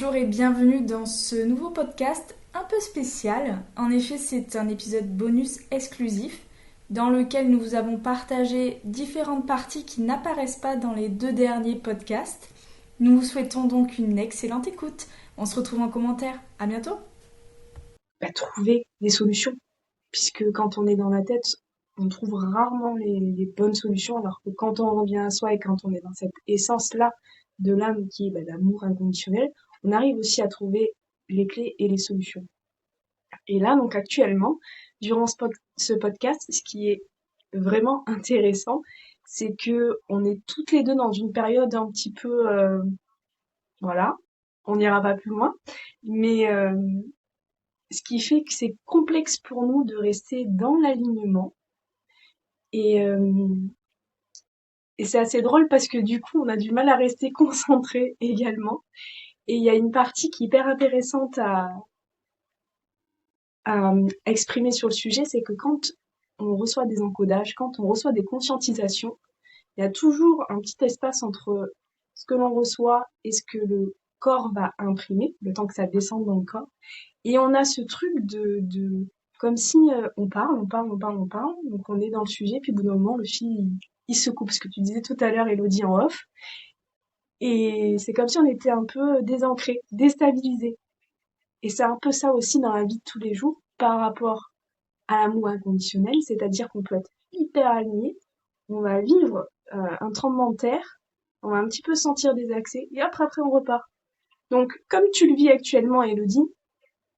Bonjour et bienvenue dans ce nouveau podcast un peu spécial. En effet, c'est un épisode bonus exclusif dans lequel nous vous avons partagé différentes parties qui n'apparaissent pas dans les 2 derniers podcasts. Nous vous souhaitons donc une excellente écoute. On se retrouve en commentaire. À bientôt. Trouver des solutions. Puisque quand on est dans la tête, on trouve rarement les bonnes solutions, alors que quand on revient à soi et quand on est dans cette essence-là de l'âme qui est l'amour inconditionnel, on arrive aussi à trouver les clés et les solutions. Et là, donc actuellement, durant ce podcast, ce qui est vraiment intéressant, c'est que on est toutes les deux dans une période un petit peu, voilà, on n'ira pas plus loin, mais ce qui fait que c'est complexe pour nous de rester dans l'alignement. Et, et c'est assez drôle parce que du coup, on a du mal à rester concentré également. Et il y a une partie qui est hyper intéressante à exprimer sur le sujet, c'est que quand on reçoit des encodages, quand on reçoit des conscientisations, il y a toujours un petit espace entre ce que l'on reçoit et ce que le corps va imprimer, le temps que ça descende dans le corps. Et on a ce truc de comme si on parle, on parle, on parle, on parle, donc on est dans le sujet, puis au bout d'un moment, le fil, il se coupe, ce que tu disais tout à l'heure, Elodie, en off, et c'est comme si on était un peu désancré, déstabilisé. Et c'est un peu ça aussi dans la vie de tous les jours par rapport à l'amour inconditionnel, c'est-à-dire qu'on peut être hyper aligné, on va vivre un tremblement de terre, on va un petit peu sentir des accès, et après on repart. Donc, comme tu le vis actuellement, Elodie,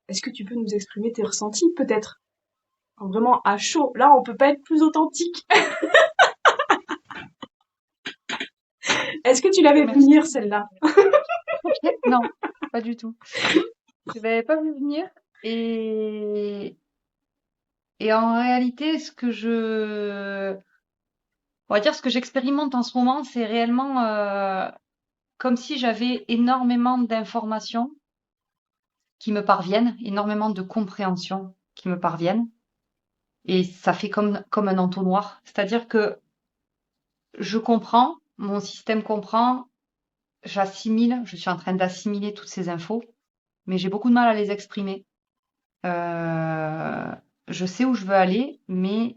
est-ce que tu peux nous exprimer tes ressentis, peut-être? Vraiment à chaud. Là, on peut pas être plus authentique. Est-ce que tu l'avais vu venir, Merci. celle-là? Non, pas du tout. Je l'avais pas vu venir. Et en réalité, on va dire ce que j'expérimente en ce moment, c'est réellement comme si j'avais énormément d'informations qui me parviennent, énormément de compréhensions qui me parviennent. Et ça fait comme un entonnoir. C'est-à-dire que je comprends, mon système comprend, j'assimile, je suis en train d'assimiler toutes ces infos, mais j'ai beaucoup de mal à les exprimer. Euh, je sais où je veux aller, mais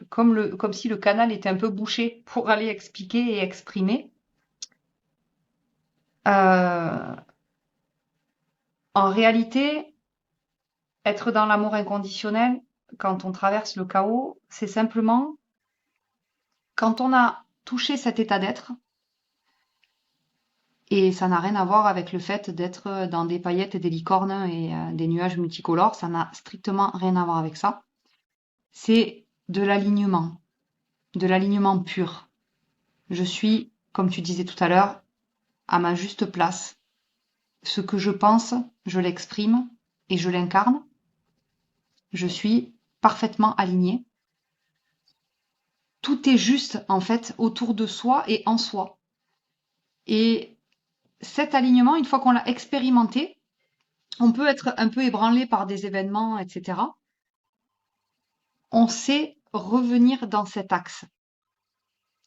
comme si le canal était un peu bouché pour aller expliquer et exprimer. Euh, En réalité, être dans l'amour inconditionnel, quand on traverse le chaos, c'est simplement quand on a touché cet état d'être, et ça n'a rien à voir avec le fait d'être dans des paillettes et des licornes et des nuages multicolores, ça n'a strictement rien à voir avec ça. C'est de l'alignement pur. Je suis, comme tu disais tout à l'heure, à ma juste place. Ce que je pense, je l'exprime et je l'incarne. Je suis parfaitement alignée. Tout est juste, en fait, autour de soi et en soi. Et cet alignement, une fois qu'on l'a expérimenté, on peut être un peu ébranlé par des événements, etc. On sait revenir dans cet axe.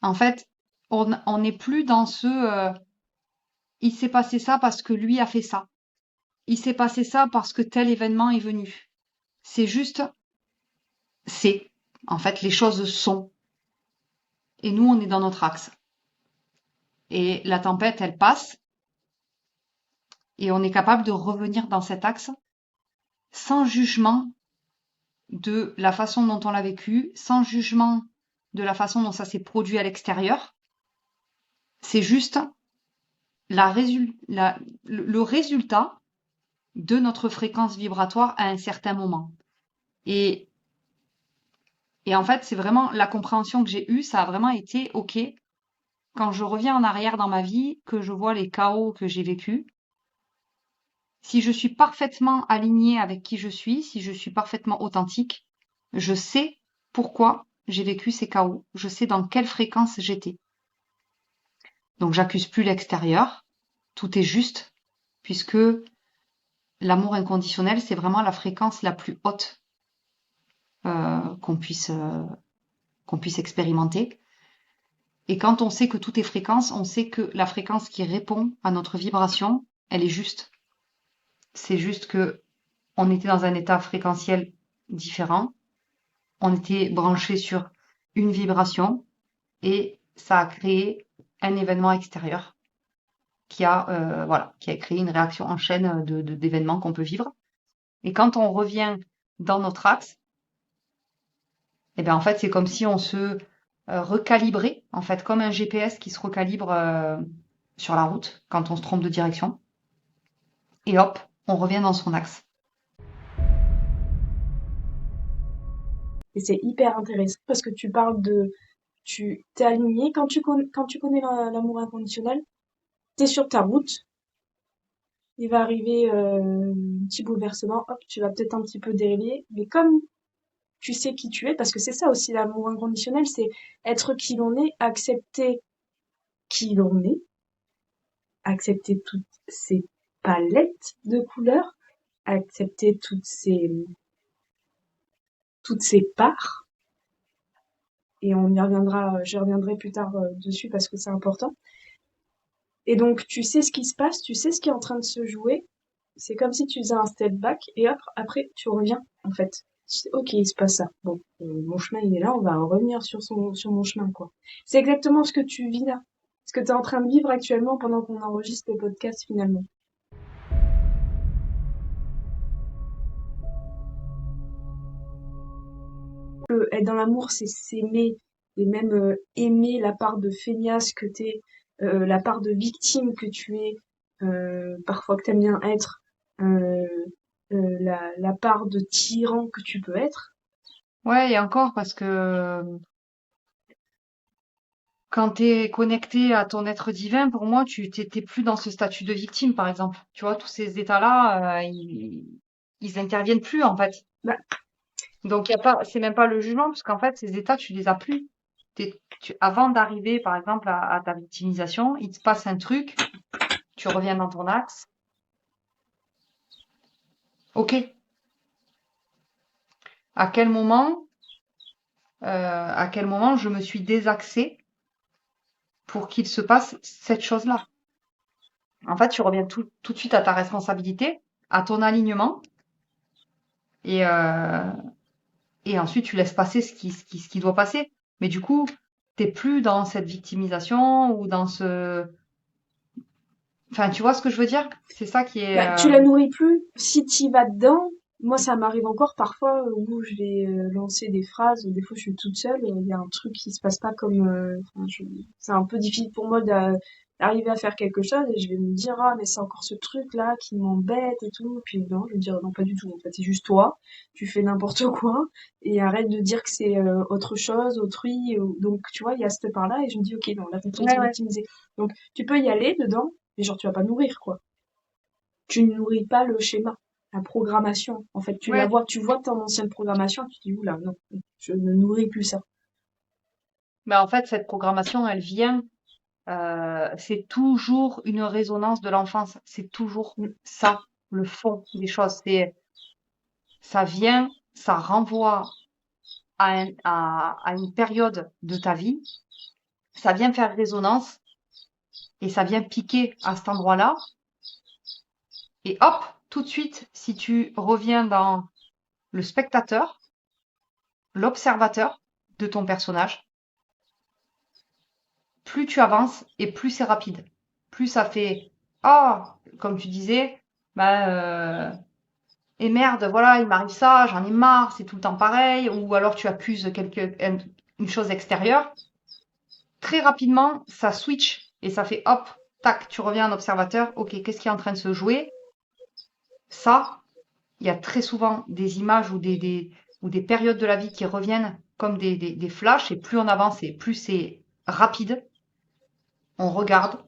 En fait, on n'est plus dans il s'est passé ça parce que lui a fait ça. Il s'est passé ça parce que tel événement est venu. C'est juste, c'est. En fait, les choses sont. Et nous, on est dans notre axe. Et la tempête, elle passe. Et on est capable de revenir dans cet axe sans jugement de la façon dont on l'a vécu, sans jugement de la façon dont ça s'est produit à l'extérieur. C'est juste le résultat de notre fréquence vibratoire à un certain moment. Et, et en fait, c'est vraiment la compréhension que j'ai eue, ça a vraiment été, ok, quand je reviens en arrière dans ma vie, que je vois les chaos que j'ai vécus, si je suis parfaitement alignée avec qui je suis, si je suis parfaitement authentique, je sais pourquoi j'ai vécu ces chaos, je sais dans quelle fréquence j'étais. Donc j'accuse plus l'extérieur, tout est juste, puisque l'amour inconditionnel, c'est vraiment la fréquence la plus haute euh, qu'on puisse, euh, qu'on puisse expérimenter. Et quand on sait que tout est fréquence, on sait que la fréquence qui répond à notre vibration, elle est juste. C'est juste que on était dans un état fréquentiel différent, on était branché sur une vibration et ça a créé un événement extérieur qui a créé une réaction en chaîne d'événements qu'on peut vivre. Et quand on revient dans notre axe, eh ben en fait c'est comme si on se recalibrait, en fait comme un GPS qui se recalibre sur la route quand on se trompe de direction. Et hop, on revient dans son axe. Et c'est hyper intéressant parce que tu parles tu t'es aligné quand tu connais l'amour inconditionnel, t'es sur ta route, il va arriver un petit bouleversement, hop, tu vas peut-être un petit peu dériver, mais comme tu sais qui tu es, parce que c'est ça aussi l'amour inconditionnel, c'est être qui l'on est, accepter qui l'on est, accepter toutes ces palettes de couleurs, accepter toutes ces parts, et je reviendrai plus tard dessus parce que c'est important. Et donc, tu sais ce qui se passe, tu sais ce qui est en train de se jouer. C'est comme si tu faisais un step back et hop, après, tu reviens, en fait. Ok, il se passe ça. Bon, mon chemin, il est là, on va revenir sur mon chemin, quoi. C'est exactement ce que tu vis là. Ce que tu es en train de vivre actuellement pendant qu'on enregistre le podcast, finalement. Être dans l'amour, c'est s'aimer et même aimer la part de feignasse que t'es, la part de victime que tu es, parfois que t'aimes bien être, euh, la part de tyran que tu peux être. Ouais, et encore parce que quand t'es connecté à ton être divin, pour moi, tu t'es plus dans ce statut de victime, par exemple. Tu vois, tous ces états-là, ils interviennent plus, en fait. Bah, Donc, y a pas, c'est même pas le jugement, parce qu'en fait, ces états, tu les as plus. Avant d'arriver, par exemple, à ta victimisation, il te passe un truc, tu reviens dans ton axe. Ok. À quel moment, à quel moment je me suis désaxée pour qu'il se passe cette chose-là? En fait, tu reviens tout de suite à ta responsabilité, à ton alignement, et, euh, et ensuite tu laisses passer ce qui doit passer. Mais du coup, t'es plus dans cette victimisation ou dans ce... Enfin, tu vois ce que je veux dire? C'est ça qui est... tu la nourris plus. Si t'y vas dedans, moi ça m'arrive encore parfois où je vais lancer des phrases, des fois je suis toute seule, il y a un truc qui se passe pas comme, c'est un peu difficile pour moi d'arriver à faire quelque chose et je vais me dire ah mais c'est encore ce truc là qui m'embête et tout, puis non je vais dire non pas du tout en fait c'est juste toi, tu fais n'importe quoi et arrête de dire que c'est autre chose, autrui, donc tu vois il y a cette part là et je me dis ok non là t'es en train de Ouais, te ouais. victimiser donc tu peux y aller dedans mais genre tu vas pas nourrir quoi. Tu ne nourris pas le schéma, la programmation. En fait, tu la Ouais. vois, tu vois ton ancienne programmation, tu te dis, oula, non, je ne nourris plus ça. Mais en fait, cette programmation, elle vient, c'est toujours une résonance de l'enfance. C'est toujours Mm. ça, le fond des choses. Ça vient, ça renvoie à une période de ta vie. Ça vient faire résonance et ça vient piquer à cet endroit-là. Et hop, tout de suite, si tu reviens dans le spectateur, l'observateur de ton personnage, plus tu avances et plus c'est rapide. Plus ça fait ah, comme tu disais, bah et merde, voilà, il m'arrive ça, j'en ai marre, c'est tout le temps pareil, ou alors tu accuses une chose extérieure. Très rapidement, ça switch et ça fait hop, tac, tu reviens en observateur. Ok, qu'est-ce qui est en train de se jouer? Ça, il y a très souvent des images ou des périodes de la vie qui reviennent comme des flashs, et plus on avance et plus c'est rapide. On regarde,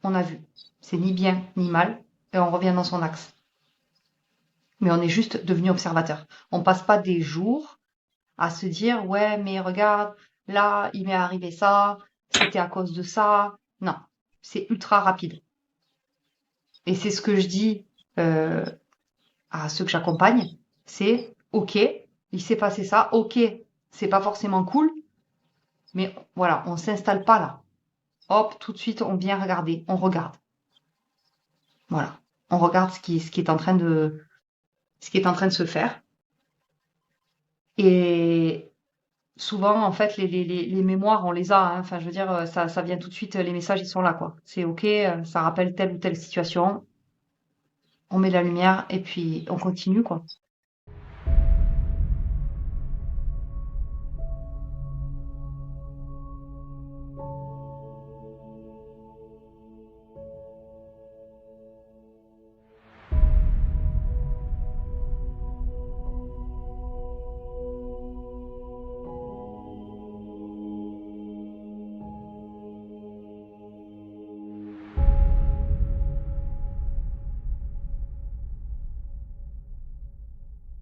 on a vu. C'est ni bien ni mal, et on revient dans son axe. Mais on est juste devenu observateur. On passe pas des jours à se dire, ouais, mais regarde, là, il m'est arrivé ça, c'était à cause de ça. Non, c'est ultra rapide. Et c'est ce que je dis euh, à ceux que j'accompagne, c'est ok, il s'est passé ça, ok, c'est pas forcément cool, mais voilà, on s'installe pas là. Hop, tout de suite, on vient regarder, on regarde. Voilà. On regarde ce qui est en train ce qui est en train de se faire. Et souvent, en fait, les mémoires, on les a, hein. Enfin, je veux dire, ça vient tout de suite, les messages, ils sont là, quoi. C'est OK, ça rappelle telle ou telle situation, on met la lumière et puis on continue, quoi.